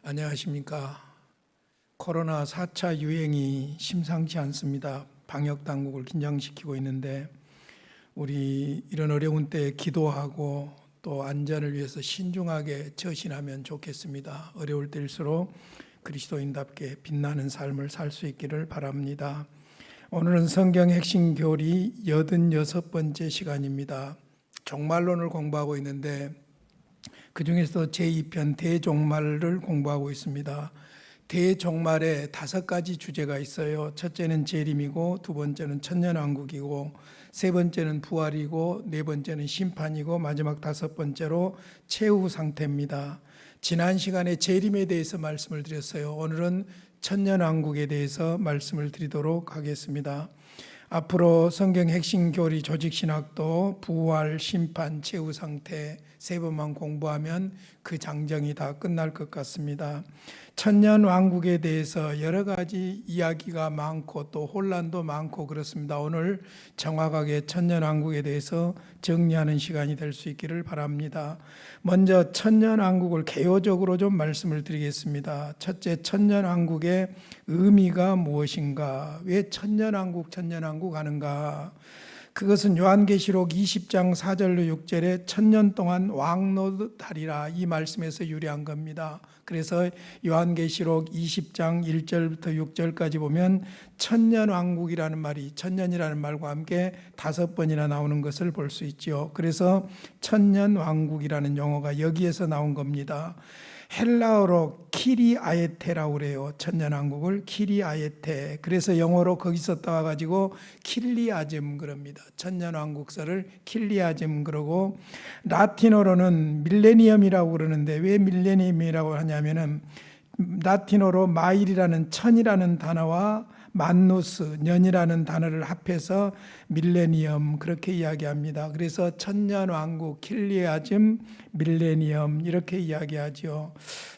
안녕하십니까. 코로나 4차 유행이 심상치 않습니다. 방역 당국을 긴장시키고 있는데 우리 이런 어려운 때에 기도하고 또 안전을 위해서 신중하게 처신하면 좋겠습니다. 어려울 때일수록 그리스도인답게 빛나는 삶을 살 수 있기를 바랍니다. 오늘은 성경 핵심 교리 86번째 시간입니다. 종말론을 공부하고 있는데 그 중에서 제2편 대종말을 공부하고 있습니다. 대종말에 5가지 주제가 있어요. 첫째는 재림이고, 두 번째는 천년왕국이고, 세 번째는 부활이고, 네 번째는 심판이고, 마지막 5번째로 최후 상태입니다. 지난 시간에 재림에 대해서 말씀을 드렸어요. 오늘은 천년왕국에 대해서 말씀을 드리도록 하겠습니다. 앞으로 성경 핵심 교리 조직신학도 부활, 심판, 최후 상태 3번만 공부하면 그 장정이 다 끝날 것 같습니다. 천년왕국에 대해서 여러 가지 이야기가 많고 또 혼란도 많고 그렇습니다. 오늘 정확하게 천년왕국에 대해서 정리하는 시간이 될 수 있기를 바랍니다. 먼저 천년왕국을 개요적으로 좀 말씀을 드리겠습니다. 첫째, 천년왕국의 의미가 무엇인가? 왜 천년왕국 하는가? 그것은 요한계시록 20장 4절로 6절에 천년 동안 왕노릇하리라 이 말씀에서 유래한 겁니다. 그래서 요한계시록 20장 1절부터 6절까지 보면 천년왕국이라는 말이 천년이라는 말과 함께 5번이나 나오는 것을 볼 수 있죠. 그래서 천년왕국이라는 용어가 여기에서 나온 겁니다. 헬라어로 키리아에테라고 그래요. 천년왕국을 키리아에테. 그래서 영어로 거기서 따와가지고 킬리아즘 그럽니다. 천년왕국설을 킬리아즘 그러고, 라틴어로는 밀레니엄이라고 그러는데 왜 밀레니엄이라고 하냐면은 라틴어로 마일이라는 천이라는 단어와 만누스 년이라는 단어를 합해서 밀레니엄 그렇게 이야기합니다. 그래서 천년왕국, 킬리아즘, 밀레니엄 이렇게 이야기하죠.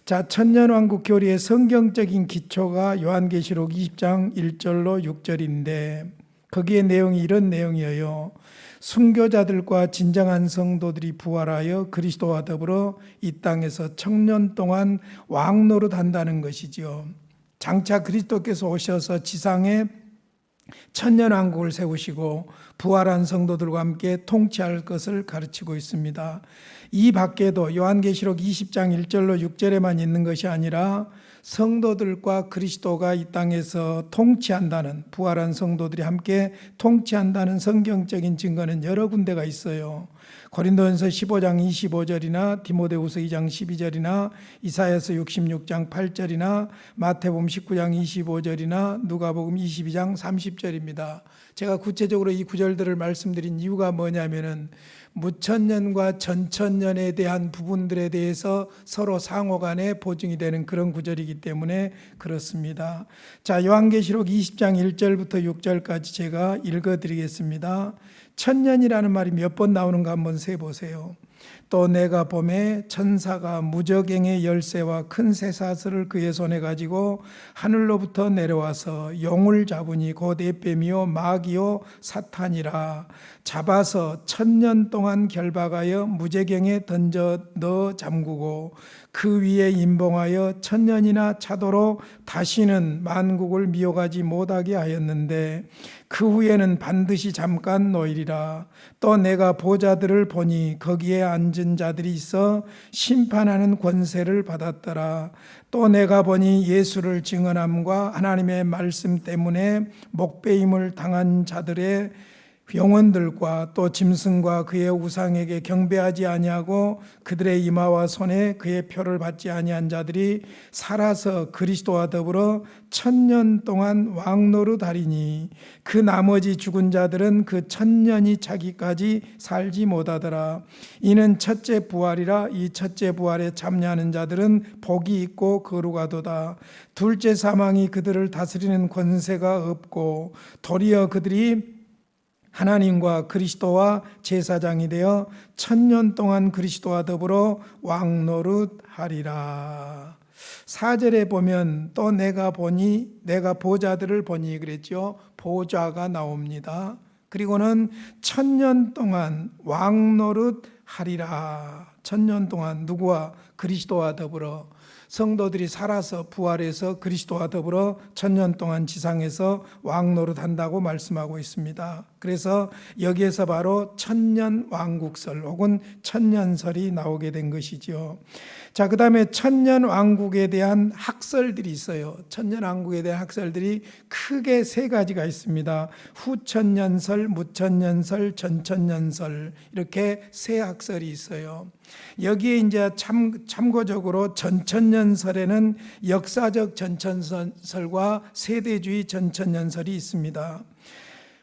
자, 천년왕국 교리의 성경적인 기초가 요한계시록 20장 1절로 6절인데 거기에 내용이 이런 내용이에요. 순교자들과 진정한 성도들이 부활하여 그리스도와 더불어 이 땅에서 천년 동안 왕노릇한다는 것이죠. 장차 그리스도께서 오셔서 지상에 천년왕국을 세우시고 부활한 성도들과 함께 통치할 것을 가르치고 있습니다. 이 밖에도 요한계시록 20장 1절로 6절에만 있는 것이 아니라 성도들과 그리스도가 이 땅에서 통치한다는, 부활한 성도들이 함께 통치한다는 성경적인 증거는 여러 군데가 있어요. 고린도전서 15장 25절이나 디모데후서 2장 12절이나 이사야서 66장 8절이나 마태복음 19장 25절이나 누가복음 22장 30절입니다. 제가 구체적으로 이 구절들을 말씀드린 이유가 뭐냐면은 무천년과 전천년에 대한 부분들에 대해서 서로 상호간에 보증이 되는 그런 구절이기 때문에 그렇습니다. 자, 요한계시록 20장 1절부터 6절까지 제가 읽어드리겠습니다. 천년이라는 말이 몇 번 나오는가 한번 세보세요. 또 내가 보매 천사가 무저갱의 열쇠와 큰 쇠사슬을 그의 손에 가지고 하늘로부터 내려와서 용을 잡으니 곧 에뱀이요 마귀요 사탄이라. 잡아서 천년 동안 결박하여 무저갱에 던져 넣어 잠그고 그 위에 임봉하여 천년이나 차도록 다시는 만국을 미혹하지 못하게 하였는데 그 후에는 반드시 잠깐 놓이리라. 또 내가 보좌들을 보니 거기에 앉은 자들이 있어 심판하는 권세를 받았더라. 또 내가 보니 예수를 증언함과 하나님의 말씀 때문에 목배임을 당한 자들의 영혼들과 또 짐승과 그의 우상에게 경배하지 아니하고 그들의 이마와 손에 그의 표를 받지 아니한 자들이 살아서 그리스도와 더불어 천년 동안 왕노릇하리니 그 나머지 죽은 자들은 그 천년이 차기까지 살지 못하더라. 이는 첫째 부활이라. 이 첫째 부활에 참여하는 자들은 복이 있고 거룩하도다. 둘째 사망이 그들을 다스리는 권세가 없고 도리어 그들이 하나님과 그리스도와 제사장이 되어 천년 동안 그리스도와 더불어 왕노릇하리라. 4절에 보면 또 내가 보좌들을 보니 그랬죠. 보좌가 나옵니다. 그리고는 천년 동안 왕노릇하리라. 천년 동안 누구와? 그리스도와 더불어 성도들이 살아서 부활해서 그리스도와 더불어 1000년 동안 지상에서 왕노릇한다고 말씀하고 있습니다. 그래서 여기에서 바로 천년왕국설 혹은 천년설이 나오게 된 것이죠. 자, 그 다음에 천년왕국에 대한 학설들이 있어요. 천년왕국에 대한 학설들이 크게 세 가지가 있습니다. 후천년설, 무천년설, 전천년설, 이렇게 세 학설이 있어요. 여기에 이제 참고적으로 전천년설에는 역사적 전천년설과 세대주의 전천년설이 있습니다.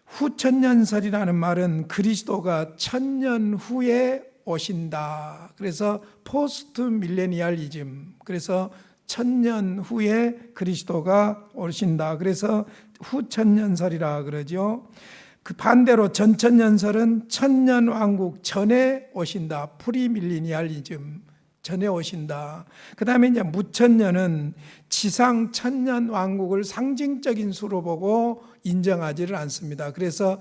후천년설이라는 말은 그리스도가 1000년 후에 오신다. 그래서 포스트 밀레니얼리즘, 그래서 1000년 후에 그리스도가 오신다. 그래서 후천년설이라 그러죠. 그 반대로 전천년설은 천년왕국 전에 오신다. 프리밀레니얼리즘, 전에 오신다. 그 다음에 이제 무천년은 지상 천년왕국을 상징적인 수로 보고 인정하지를 않습니다. 그래서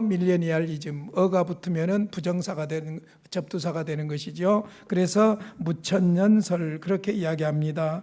밀레니얼리즘, 어가 붙으면은 부정사가 되는, 접두사가 되는 것이죠. 그래서 무천년설 그렇게 이야기합니다.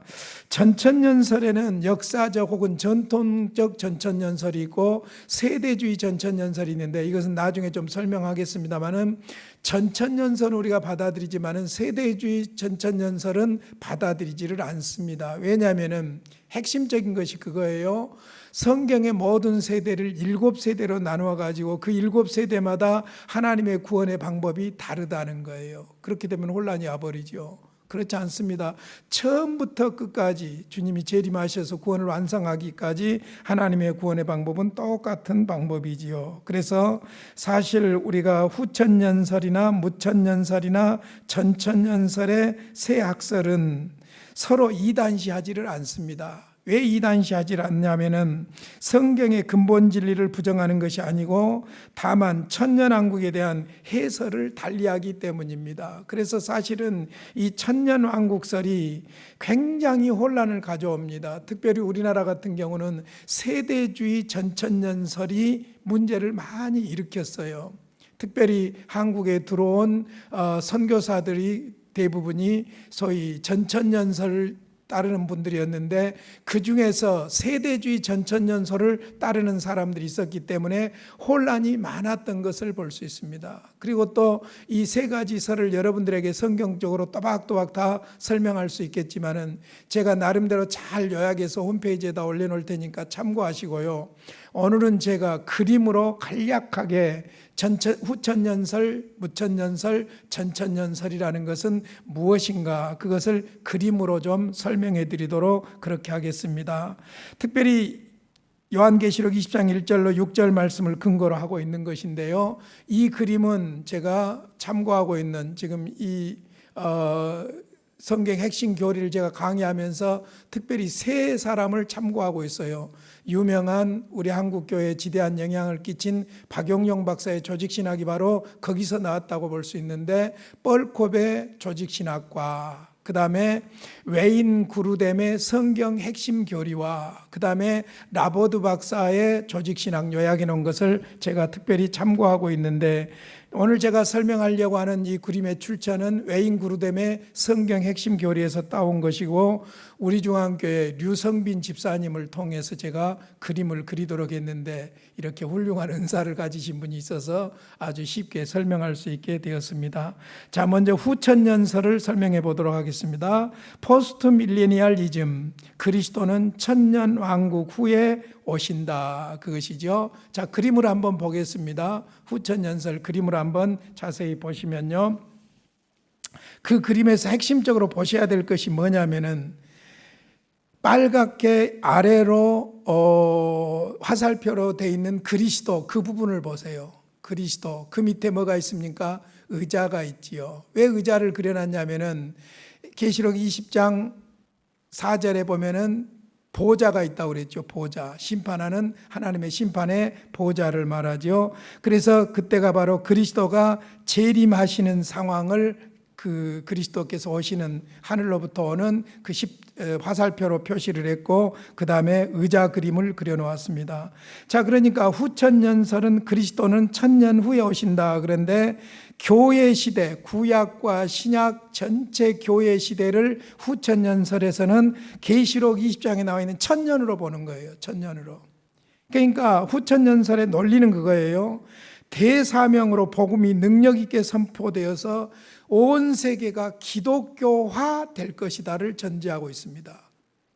전천년설에는 역사적 혹은 전통적 전천년설이 있고 세대주의 전천년설이 있는데 이것은 나중에 좀 설명하겠습니다만은 전천년설은 우리가 받아들이지만은 세대주의 전천년설은 받아들이지를 않습니다. 왜냐하면은 핵심적인 것이 그거예요. 성경의 모든 세대를 7세대로 나누어 가지고 그 7세대마다 하나님의 구원의 방법이 다르다는 거예요. 그렇게 되면 혼란이 와버리죠. 그렇지 않습니다. 처음부터 끝까지 주님이 재림하셔서 구원을 완성하기까지 하나님의 구원의 방법은 똑같은 방법이지요. 그래서 사실 우리가 후천년설이나 무천년설이나 전천년설의 세 학설은 서로 이단시하지를 않습니다. 왜 이단시하지 않냐면은 성경의 근본 진리를 부정하는 것이 아니고 다만 천년왕국에 대한 해설을 달리하기 때문입니다. 그래서 사실은 이 천년왕국설이 굉장히 혼란을 가져옵니다. 특별히 우리나라 같은 경우는 세대주의 전천년설이 문제를 많이 일으켰어요. 특별히 한국에 들어온 선교사들이 대부분이 소위 전천년설을 따르는 분들이었는데 그 중에서 세대주의 전천년설을 따르는 사람들이 있었기 때문에 혼란이 많았던 것을 볼 수 있습니다. 그리고 또 이 세 가지 설을 여러분들에게 성경적으로 또박또박 다 설명할 수 있겠지만은 제가 나름대로 잘 요약해서 홈페이지에다 올려놓을 테니까 참고하시고요. 오늘은 제가 그림으로 간략하게 후천년설, 무천년설, 전천년설이라는 것은 무엇인가 그것을 그림으로 좀 설명해 드리도록 그렇게 하겠습니다. 특별히 요한계시록 20장 1절로 6절 말씀을 근거로 하고 있는 것인데요. 이 그림은 제가 참고하고 있는 지금 이 성경 핵심 교리를 제가 강의하면서 특별히 세 사람을 참고하고 있어요. 유명한 우리 한국교회에 지대한 영향을 끼친 박용용 박사의 조직신학이 바로 거기서 나왔다고 볼 수 있는데 뻘콥의 조직신학과 그 다음에 웨인 구르뎀의 성경 핵심 교리와 그 다음에 라보드 박사의 조직신학 요약해 놓은 것을 제가 특별히 참고하고 있는데 오늘 제가 설명하려고 하는 이 그림의 출처는 웨인 구르뎀의 성경 핵심 교리에서 따온 것이고 우리 중앙교회 류성빈 집사님을 통해서 제가 그림을 그리도록 했는데 이렇게 훌륭한 은사를 가지신 분이 있어서 아주 쉽게 설명할 수 있게 되었습니다. 자, 먼저 후천년설을 설명해 보도록 하겠습니다. 포스트 밀레니얼리즘, 그리스도는 천년왕국 후에 오신다, 그것이죠. 자, 그림을 한번 보겠습니다. 후천년설 그림을 한번 자세히 보시면요, 그 그림에서 핵심적으로 보셔야 될 것이 뭐냐면은 빨갛게 아래로 화살표로 되어 있는 그리스도 그 부분을 보세요. 그리스도 그 밑에 뭐가 있습니까? 의자가 있지요. 왜 의자를 그려놨냐면은 계시록 20장 4절에 보면은 보좌가 있다고 그랬죠. 보좌, 심판하는 하나님의 심판의 보좌를 말하죠. 그래서 그때가 바로 그리스도가 재림하시는 상황을 그 그리스도께서 오시는 하늘로부터 오는 그 화살표로 표시를 했고 그 다음에 의자 그림을 그려놓았습니다. 자, 그러니까 후천년설은 그리스도는 1000년 후에 오신다. 그런데 교회 시대, 구약과 신약 전체 교회 시대를 후천년설에서는 계시록 20장에 나와 있는 1000년으로 보는 거예요. 1000년으로. 그러니까 후천년설의 논리는 그거예요. 대사명으로 복음이 능력 있게 선포되어서 온 세계가 기독교화 될 것이다를 전제하고 있습니다.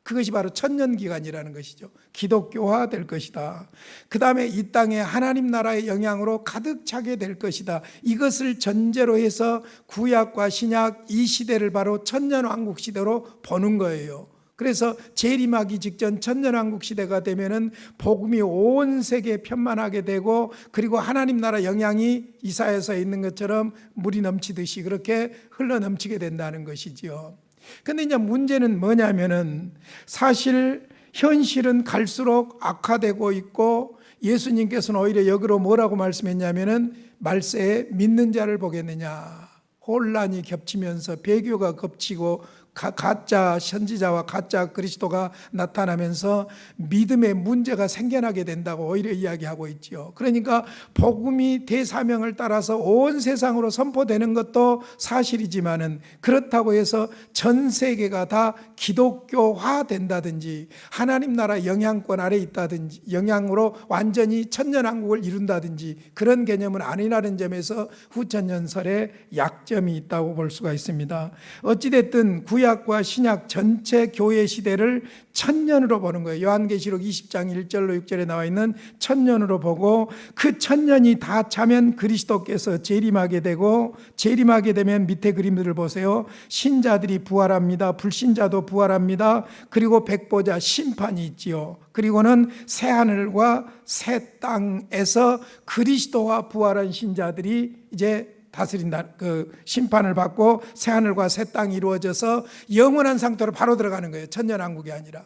그것이 바로 천년기간이라는 것이죠. 기독교화 될 것이다. 그 다음에 이 땅에 하나님 나라의 영향으로 가득 차게 될 것이다. 이것을 전제로 해서 구약과 신약 이 시대를 바로 천년왕국 시대로 보는 거예요. 그래서 재림하기 직전 천년왕국 시대가 되면은 복음이 온 세계에 편만하게 되고, 그리고 하나님 나라 영향이 이사야서에 있는 것처럼 물이 넘치듯이 그렇게 흘러 넘치게 된다는 것이지요. 근데 이제 문제는 뭐냐면은 사실 현실은 갈수록 악화되고 있고, 예수님께서는 오히려 역으로 뭐라고 말씀했냐면은 말세에 믿는 자를 보겠느냐. 혼란이 겹치면서 배교가 겹치고 가짜 선지자와 가짜 그리스도가 나타나면서 믿음의 문제가 생겨나게 된다고 오히려 이야기하고 있지요. 그러니까 복음이 대사명을 따라서 온 세상으로 선포되는 것도 사실이지만은, 그렇다고 해서 전 세계가 다 기독교화 된다든지 하나님 나라 영향권 아래 있다든지 영향으로 완전히 천년왕국을 이룬다든지 그런 개념은 아니라는 점에서 후천년설에 약점이 있다고 볼 수가 있습니다. 어찌됐든 구약과 신약 전체 교회 시대를 천년으로 보는 거예요. 요한계시록 20장 1절로 6절에 나와 있는 천년으로 보고, 그 천년이 다 차면 그리스도께서 재림하게 되고, 재림하게 되면 밑에 그림들을 보세요. 신자들이 부활합니다. 불신자도 부활합니다. 그리고 백보자 심판이 있지요. 그리고는 새하늘과 새 땅에서 그리스도와 부활한 신자들이 이제 다스린다. 그 심판을 받고 새하늘과 새 땅이 이루어져서 영원한 상태로 바로 들어가는 거예요. 천년왕국이 아니라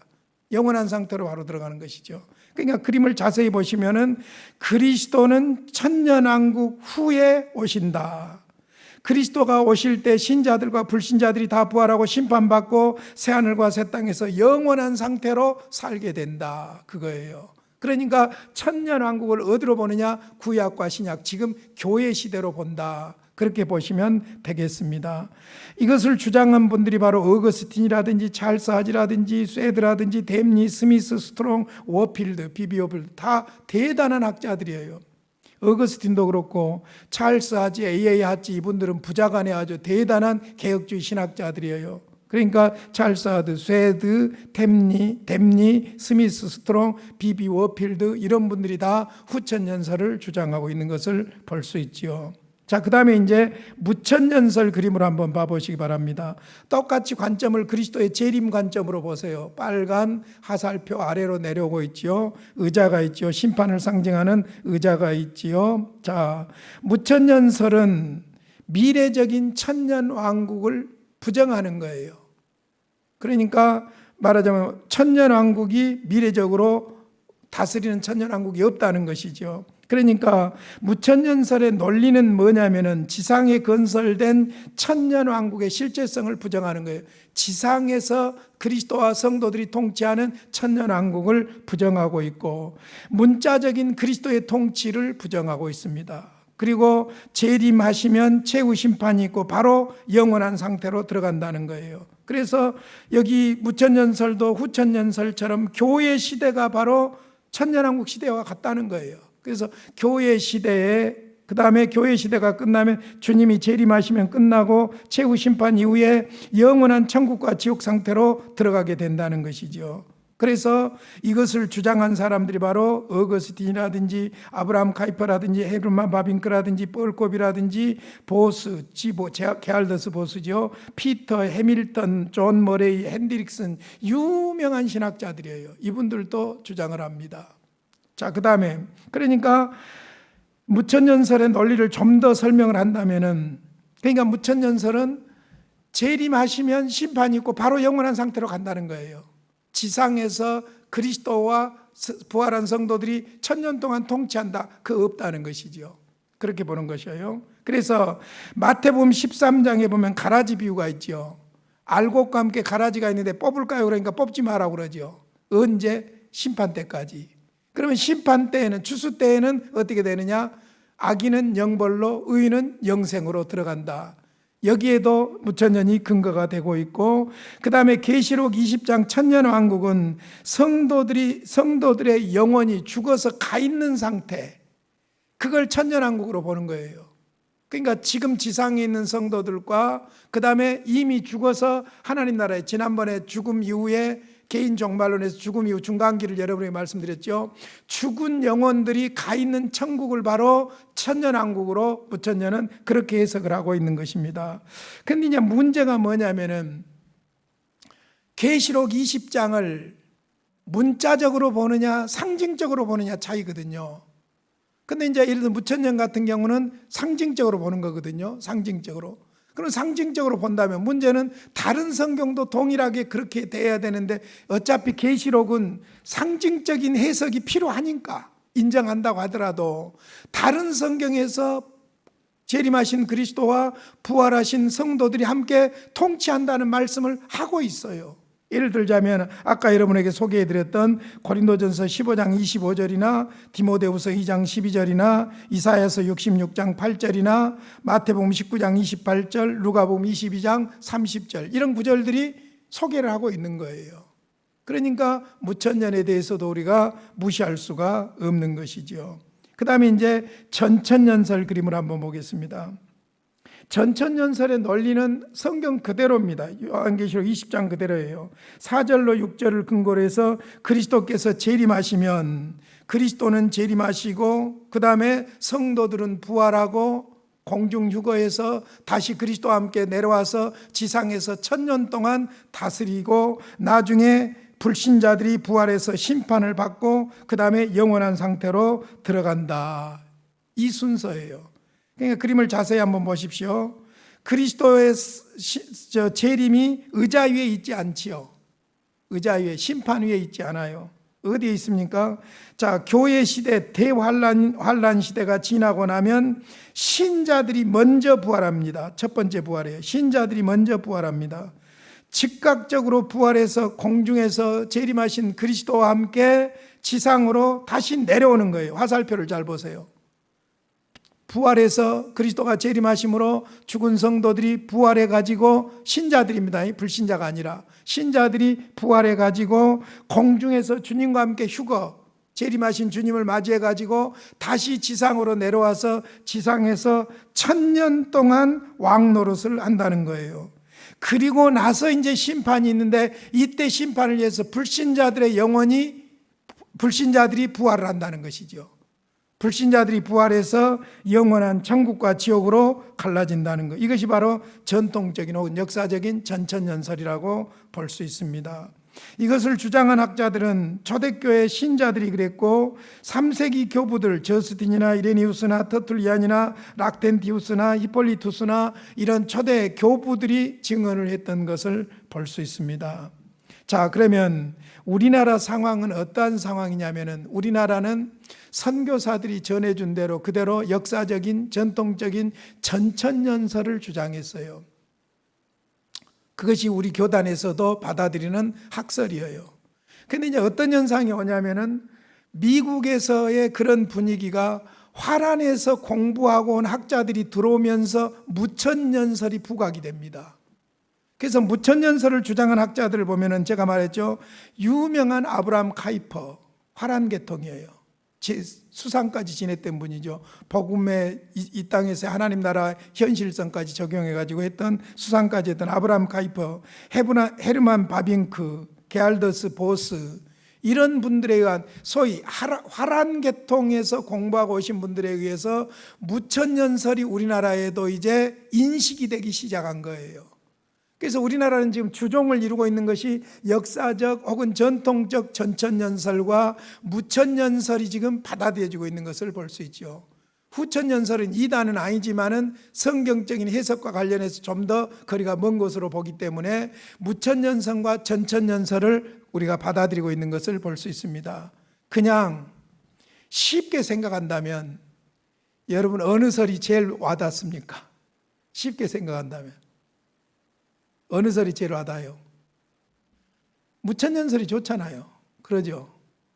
영원한 상태로 바로 들어가는 것이죠. 그러니까 그림을 자세히 보시면은 그리스도는 천년왕국 후에 오신다. 그리스도가 오실 때 신자들과 불신자들이 다 부활하고 심판받고 새하늘과 새 땅에서 영원한 상태로 살게 된다. 그거예요. 그러니까 천년왕국을 어디로 보느냐? 구약과 신약, 지금 교회 시대로 본다. 그렇게 보시면 되겠습니다. 이것을 주장한 분들이 바로 어거스틴이라든지 찰스 하지라든지 쇠드라든지 댐니, 스미스, 스트롱, 워필드, 비비 워필드 다 대단한 학자들이에요. 어거스틴도 그렇고 찰스 하지, A.A. 하지, 이분들은 부자간에 아주 대단한 개혁주의 신학자들이에요. 그러니까 찰스 하드, 쇠드, 댐니, 스미스, 스트롱, 비비 워필드 이런 분들이 다 후천년설을 주장하고 있는 것을 볼 수 있지요. 자, 그 다음에 이제 무천년설 그림을 한번 봐보시기 바랍니다. 똑같이 관점을 그리스도의 재림 관점으로 보세요. 빨간 화살표 아래로 내려오고 있지요. 의자가 있지요. 심판을 상징하는 의자가 있지요. 자, 무천년설은 미래적인 천년왕국을 부정하는 거예요. 그러니까 말하자면 천년왕국이 미래적으로 다스리는 천년왕국이 없다는 것이죠. 그러니까 무천년설의 논리는 뭐냐면은 지상에 건설된 천년왕국의 실제성을 부정하는 거예요. 지상에서 그리스도와 성도들이 통치하는 천년왕국을 부정하고 있고, 문자적인 그리스도의 통치를 부정하고 있습니다. 그리고 재림하시면 최후 심판이 있고 바로 영원한 상태로 들어간다는 거예요. 그래서 여기 무천년설도 후천년설처럼 교회 시대가 바로 천년왕국 시대와 같다는 거예요. 그래서 교회 시대에, 그 다음에 교회 시대가 끝나면 주님이 재림하시면 끝나고 최후 심판 이후에 영원한 천국과 지옥 상태로 들어가게 된다는 것이죠. 그래서 이것을 주장한 사람들이 바로 어거스틴이라든지 아브라함 카이퍼라든지 헤르만 바빙크라든지 뻘콥이라든지 보스, 게알더스 보스죠. 피터 해밀턴, 존 머레이, 핸드릭슨 유명한 신학자들이에요. 이분들도 주장을 합니다. 자, 그 다음에 그러니까 무천년설의 논리를 좀 더 설명을 한다면은, 그러니까 무천년설은 재림하시면 심판이 있고 바로 영원한 상태로 간다는 거예요. 지상에서 그리스도와 부활한 성도들이 천년 동안 통치한다. 그거 없다는 것이죠. 그렇게 보는 것이에요. 그래서 마태복음 13장에 보면 가라지 비유가 있죠. 알곡과 함께 가라지가 있는데 뽑을까요? 그러니까 뽑지 마라고 그러죠. 언제? 심판 때까지. 그러면 심판 때에는, 추수 때에는 어떻게 되느냐? 악인은 영벌로, 의인은 영생으로 들어간다. 여기에도 무천년이 근거가 되고 있고, 그 다음에 계시록 20장 천년왕국은 성도들의 영혼이 죽어서 가 있는 상태, 그걸 천년왕국으로 보는 거예요. 그러니까 지금 지상에 있는 성도들과 그 다음에 이미 죽어서 하나님 나라에, 지난번에 죽음 이후에 개인 종말론에서 죽음 이후 중간기를 여러분에게 말씀드렸죠. 죽은 영혼들이 가 있는 천국을 바로 천년왕국으로 무천년은 그렇게 해석을 하고 있는 것입니다. 그런데 이제 문제가 뭐냐면은 계시록 20장을 문자적으로 보느냐 상징적으로 보느냐 차이거든요. 근데 이제 예를 들어 무천년 같은 경우는 상징적으로 보는 거거든요. 상징적으로. 그럼 상징적으로 본다면 문제는 다른 성경도 동일하게 그렇게 돼야 되는데 어차피 계시록은 상징적인 해석이 필요하니까 인정한다고 하더라도 다른 성경에서 재림하신 그리스도와 부활하신 성도들이 함께 통치한다는 말씀을 하고 있어요. 예를 들자면 아까 여러분에게 소개해드렸던 고린도전서 15장 25절이나 디모데후서 2장 12절이나 이사야서 66장 8절이나 마태복음 19장 28절, 누가복음 22장 30절 이런 구절들이 소개를 하고 있는 거예요. 그러니까 무천년에 대해서도 우리가 무시할 수가 없는 것이죠. 그 다음에 이제 전천년설 그림을 한번 보겠습니다. 전천년설의 논리는 성경 그대로입니다. 요한계시록 20장 그대로예요. 4절로 6절을 근거로 해서 그리스도께서 재림하시면 그리스도는 재림하시고 그 다음에 성도들은 부활하고 공중휴거에서 다시 그리스도와 함께 내려와서 지상에서 1000년 동안 다스리고 나중에 불신자들이 부활해서 심판을 받고 그 다음에 영원한 상태로 들어간다. 이 순서예요. 그러니까 그림을 자세히 한번 보십시오. 그리스도의 재림이 의자 위에 있지 않지요. 의자 위에, 심판 위에 있지 않아요. 어디에 있습니까? 자, 교회 시대, 대환란 시대가 지나고 나면 신자들이 먼저 부활합니다. 첫 번째 부활이에요. 신자들이 먼저 부활합니다. 즉각적으로 부활해서 공중에서 재림하신 그리스도와 함께 지상으로 다시 내려오는 거예요. 화살표를 잘 보세요. 부활해서 그리스도가 재림하심으로 죽은 성도들이 부활해 가지고 신자들입니다. 불신자가 아니라 신자들이 부활해 가지고 공중에서 주님과 함께 휴거, 재림하신 주님을 맞이해 가지고 다시 지상으로 내려와서 지상에서 1000년 동안 왕 노릇을 한다는 거예요. 그리고 나서 이제 심판이 있는데 이때 심판을 위해서 불신자들의 영혼이, 불신자들이 부활을 한다는 것이죠. 불신자들이 부활해서 영원한 천국과 지옥으로 갈라진다는 것, 이것이 바로 전통적인 혹은 역사적인 전천년설이라고 볼 수 있습니다. 이것을 주장한 학자들은 초대교회 신자들이 그랬고 3세기 교부들 저스틴이나 이레니우스나 터툴리안이나 락텐티우스나 히폴리투스나 이런 초대 교부들이 증언을 했던 것을 볼 수 있습니다. 자, 그러면 우리나라 상황은 어떠한 상황이냐면은 우리나라는 선교사들이 전해준 대로 그대로 역사적인 전통적인 전천년설을 주장했어요. 그것이 우리 교단에서도 받아들이는 학설이에요. 그런데 이제 어떤 현상이 오냐면은 미국에서의 그런 분위기가 화란에서 공부하고 온 학자들이 들어오면서 무천년설이 부각이 됩니다. 그래서 무천년설을 주장한 학자들을 보면은 제가 말했죠. 유명한 아브라함 카이퍼, 화란 계통이에요. 수상까지 지냈던 분이죠. 복음의 이 땅에서 하나님 나라 현실성까지 적용해가지고 했던 수상까지 했던 아브라함 카이퍼, 헤르만 바빙크, 게알더스 보스 이런 분들에 의한 소위 화란 계통에서 공부하고 오신 분들에 의해서 무천년설이 우리나라에도 이제 인식이 되기 시작한 거예요. 그래서 우리나라는 지금 주종을 이루고 있는 것이 역사적 혹은 전통적 전천년설과 무천년설이 지금 받아들여지고 있는 것을 볼 수 있죠. 후천년설은 이단은 아니지만은 성경적인 해석과 관련해서 좀 더 거리가 먼 것으로 보기 때문에 무천년설과 전천년설을 우리가 받아들이고 있는 것을 볼 수 있습니다. 그냥 쉽게 생각한다면 여러분 어느 설이 제일 와닿습니까? 쉽게 생각한다면 어느 설이 제일 와닿아요? 무천년설이 좋잖아요. 그러죠?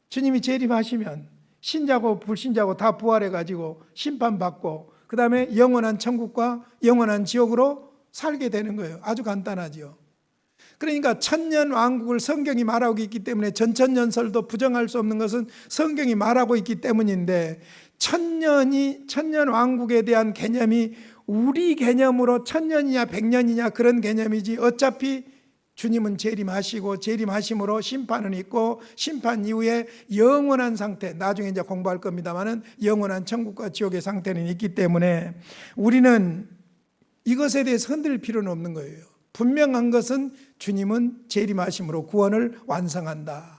주님이 재림하시면 신자고 불신자고 다 부활해가지고 심판받고 그 다음에 영원한 천국과 영원한 지옥으로 살게 되는 거예요. 아주 간단하죠. 그러니까 천년왕국을 성경이 말하고 있기 때문에 전천년설도 부정할 수 없는 것은 성경이 말하고 있기 때문인데, 천년왕국에 대한 개념이 우리 개념으로 천년이냐 백년이냐 그런 개념이지, 어차피 주님은 재림하시고 재림하심으로 심판은 있고 심판 이후에 영원한 상태, 나중에 이제 공부할 겁니다만은 영원한 천국과 지옥의 상태는 있기 때문에 우리는 이것에 대해서 흔들 필요는 없는 거예요. 분명한 것은 주님은 재림하심으로 구원을 완성한다.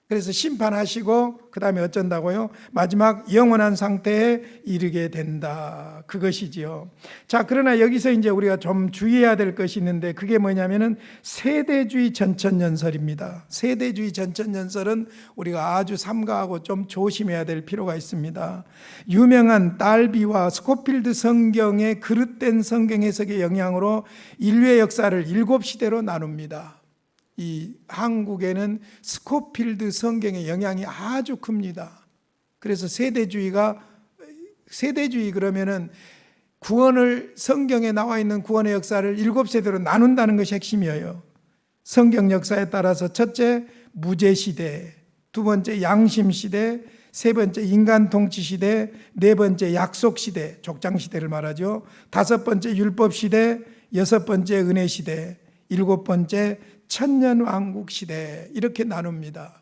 그래서 심판하시고 그 다음에 어쩐다고요? 마지막 영원한 상태에 이르게 된다. 그것이지요. 자, 그러나 여기서 이제 우리가 좀 주의해야 될 것이 있는데, 그게 뭐냐면은 세대주의 전천년설입니다. 세대주의 전천년설은 우리가 아주 삼가하고 좀 조심해야 될 필요가 있습니다. 유명한 달비와 스코필드 성경의 그릇된 성경 해석의 영향으로 인류의 역사를 7시대로 나눕니다. 이 한국에는 스코필드 성경의 영향이 아주 큽니다. 그래서 세대주의 그러면은 구원을, 성경에 나와 있는 구원의 역사를 7세대로 나눈다는 것이 핵심이에요. 성경 역사에 따라서 첫째 무제시대, 두 번째 양심시대, 세 번째 인간 통치시대, 네 번째 약속시대, 족장시대를 말하죠. 다섯 번째 율법시대, 여섯 번째 은혜시대, 일곱 번째 천년왕국 시대, 이렇게 나눕니다.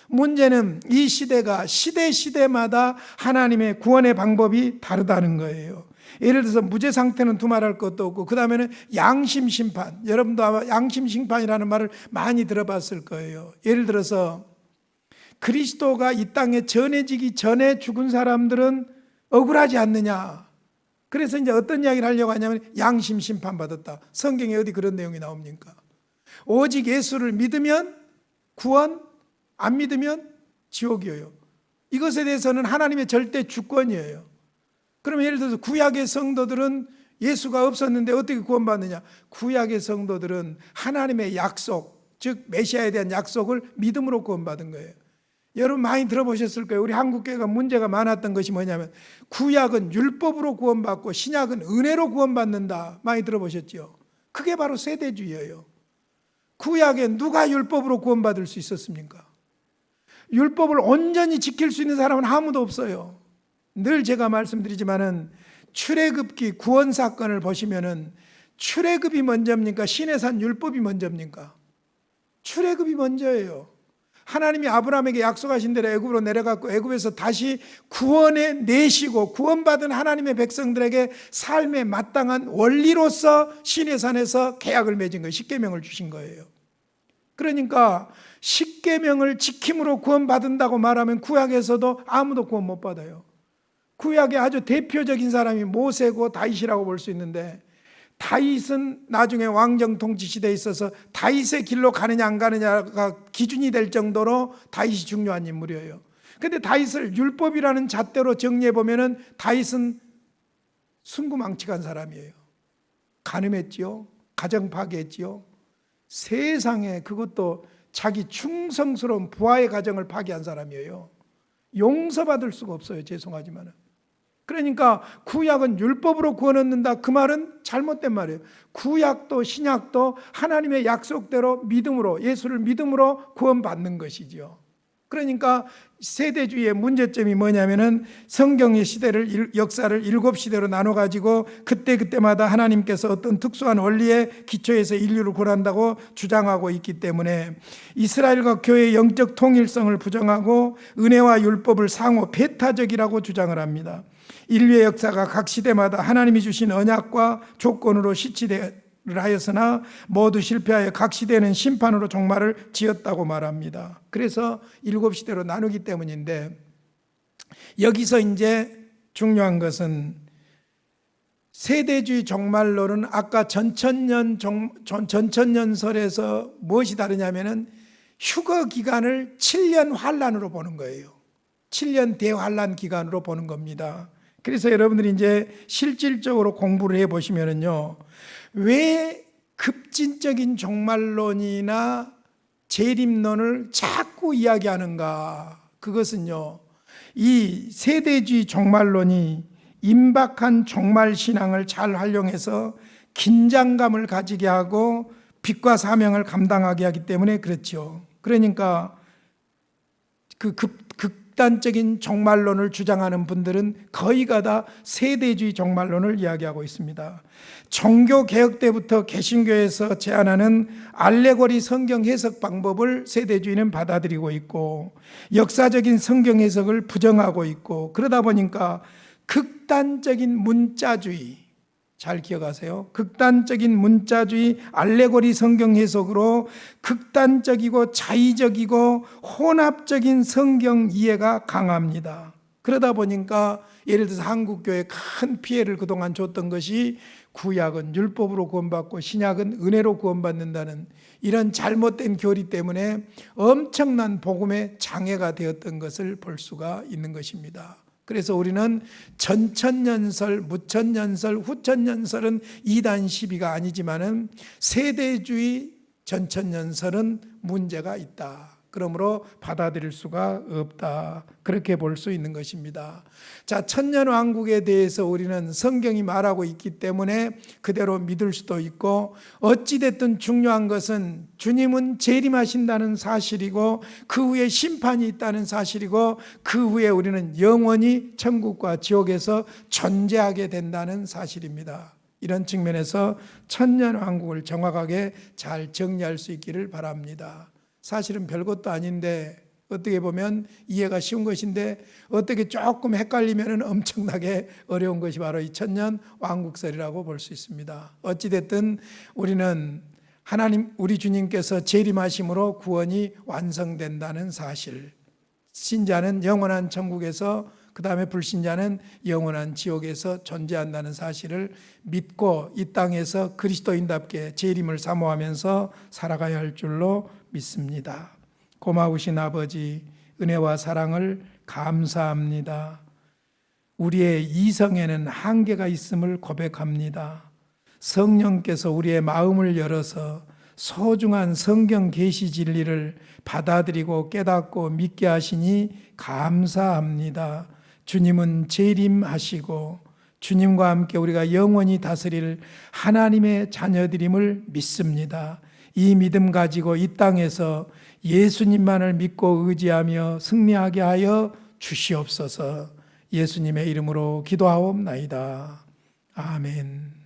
문제는 이 시대가 시대마다 하나님의 구원의 방법이 다르다는 거예요. 예를 들어서 무죄 상태는 두말할 것도 없고, 그 다음에는 양심심판, 여러분도 아마 양심심판이라는 말을 많이 들어봤을 거예요. 예를 들어서 그리스도가 이 땅에 전해지기 전에 죽은 사람들은 억울하지 않느냐, 그래서 이제 어떤 이야기를 하려고 하냐면 양심심판 받았다. 성경에 어디 그런 내용이 나옵니까? 오직 예수를 믿으면 구원, 안 믿으면 지옥이에요. 이것에 대해서는 하나님의 절대 주권이에요. 그러면 예를 들어서 구약의 성도들은 예수가 없었는데 어떻게 구원받느냐? 구약의 성도들은 하나님의 약속, 즉 메시아에 대한 약속을 믿음으로 구원받은 거예요. 여러분 많이 들어보셨을 거예요. 우리 한국교회가 문제가 많았던 것이 뭐냐면 구약은 율법으로 구원받고 신약은 은혜로 구원받는다. 많이 들어보셨죠? 그게 바로 세대주의예요. 구약에 누가 율법으로 구원받을 수 있었습니까? 율법을 온전히 지킬 수 있는 사람은 아무도 없어요. 늘 제가 말씀드리지만은 출애굽기 구원 사건을 보시면은 출애굽이 먼저입니까? 신의 산 율법이 먼저입니까? 출애굽이 먼저예요. 하나님이 아브라함에게 약속하신 대로 애굽으로 내려갔고 애굽에서 다시 구원에 내시고 구원받은 하나님의 백성들에게 삶에 마땅한 원리로서 시내산에서 계약을 맺은 거예요. 십계명을 주신 거예요. 그러니까 십계명을 지킴으로 구원받는다고 말하면 구약에서도 아무도 구원 못 받아요. 구약의 아주 대표적인 사람이 모세고 다윗이라고 볼 수 있는데, 다윗은 나중에 왕정 통치 시대에 있어서 다윗의 길로 가느냐 안 가느냐가 기준이 될 정도로 다윗이 중요한 인물이에요. 그런데 다윗을 율법이라는 잣대로 정리해 보면은 다윗은 순구망측한 사람이에요. 간음했지요, 가정 파괴했지요. 세상에, 그것도 자기 충성스러운 부하의 가정을 파괴한 사람이에요. 용서받을 수가 없어요. 죄송하지만은. 그러니까 구약은 율법으로 구원 얻는다, 그 말은 잘못된 말이에요. 구약도 신약도 하나님의 약속대로 믿음으로, 예수를 믿음으로 구원받는 것이죠. 그러니까 세대주의의 문제점이 뭐냐면은 성경의 시대를, 역사를 7시대로 나눠가지고 그때마다 하나님께서 어떤 특수한 원리에 기초해서 인류를 구원한다고 주장하고 있기 때문에 이스라엘과 교회의 영적 통일성을 부정하고 은혜와 율법을 상호 배타적이라고 주장을 합니다. 인류의 역사가 각 시대마다 하나님이 주신 언약과 조건으로 시치를 하였으나 모두 실패하여 각 시대는 심판으로 종말을 지었다고 말합니다. 그래서 7시대로 나누기 때문인데, 여기서 이제 중요한 것은 세대주의 종말론은 아까 전천년설에서 무엇이 다르냐면은 휴거 기간을 7년 환란으로 보는 거예요. 7년 대환란 기간으로 보는 겁니다. 그래서 여러분들이 이제 실질적으로 공부를 해 보시면은요, 왜 급진적인 종말론이나 재림론을 자꾸 이야기하는가? 그것은요, 이 세대주의 종말론이 임박한 종말 신앙을 잘 활용해서 긴장감을 가지게 하고 빛과 사명을 감당하게 하기 때문에 그렇죠. 그러니까 그 극단적인 종말론을 주장하는 분들은 거의가 다 세대주의 종말론을 이야기하고 있습니다. 종교 개혁 때부터 개신교에서 제안하는 알레고리 성경 해석 방법을 세대주의는 받아들이고 있고, 역사적인 성경 해석을 부정하고 있고, 그러다 보니까 극단적인 문자주의, 잘 기억하세요. 극단적인 문자주의 알레고리 성경 해석으로 극단적이고 자의적이고 혼합적인 성경 이해가 강합니다. 그러다 보니까 예를 들어서 한국교회에 큰 피해를 그동안 줬던 것이 구약은 율법으로 구원받고 신약은 은혜로 구원받는다는 이런 잘못된 교리 때문에 엄청난 복음의 장애가 되었던 것을 볼 수가 있는 것입니다. 그래서 우리는 전천년설, 무천년설, 후천년설은 이단 시비가 아니지만은 세대주의 전천년설은 문제가 있다. 그러므로 받아들일 수가 없다. 그렇게 볼 수 있는 것입니다. 자, 천년왕국에 대해서 우리는 성경이 말하고 있기 때문에 그대로 믿을 수도 있고, 어찌됐든 중요한 것은 주님은 재림하신다는 사실이고 그 후에 심판이 있다는 사실이고, 그 후에 우리는 영원히 천국과 지옥에서 존재하게 된다는 사실입니다. 이런 측면에서 천년왕국을 정확하게 잘 정리할 수 있기를 바랍니다. 사실은 별것도 아닌데, 어떻게 보면 이해가 쉬운 것인데 어떻게 조금 헷갈리면 엄청나게 어려운 것이 바로 이 천년 왕국설이라고 볼 수 있습니다. 어찌됐든 우리는 하나님, 우리 주님께서 재림하심으로 구원이 완성된다는 사실, 신자는 영원한 천국에서, 그 다음에 불신자는 영원한 지옥에서 존재한다는 사실을 믿고 이 땅에서 그리스도인답게 재림을 사모하면서 살아가야 할 줄로 믿습니다. 고마우신 아버지, 은혜와 사랑을 감사합니다. 우리의 이성에는 한계가 있음을 고백합니다. 성령께서 우리의 마음을 열어서 소중한 성경 계시 진리를 받아들이고 깨닫고 믿게 하시니 감사합니다. 주님은 재림하시고 주님과 함께 우리가 영원히 다스릴 하나님의 자녀들임을 믿습니다. 이 믿음 가지고 이 땅에서 예수님만을 믿고 의지하며 승리하게 하여 주시옵소서. 예수님의 이름으로 기도하옵나이다. 아멘.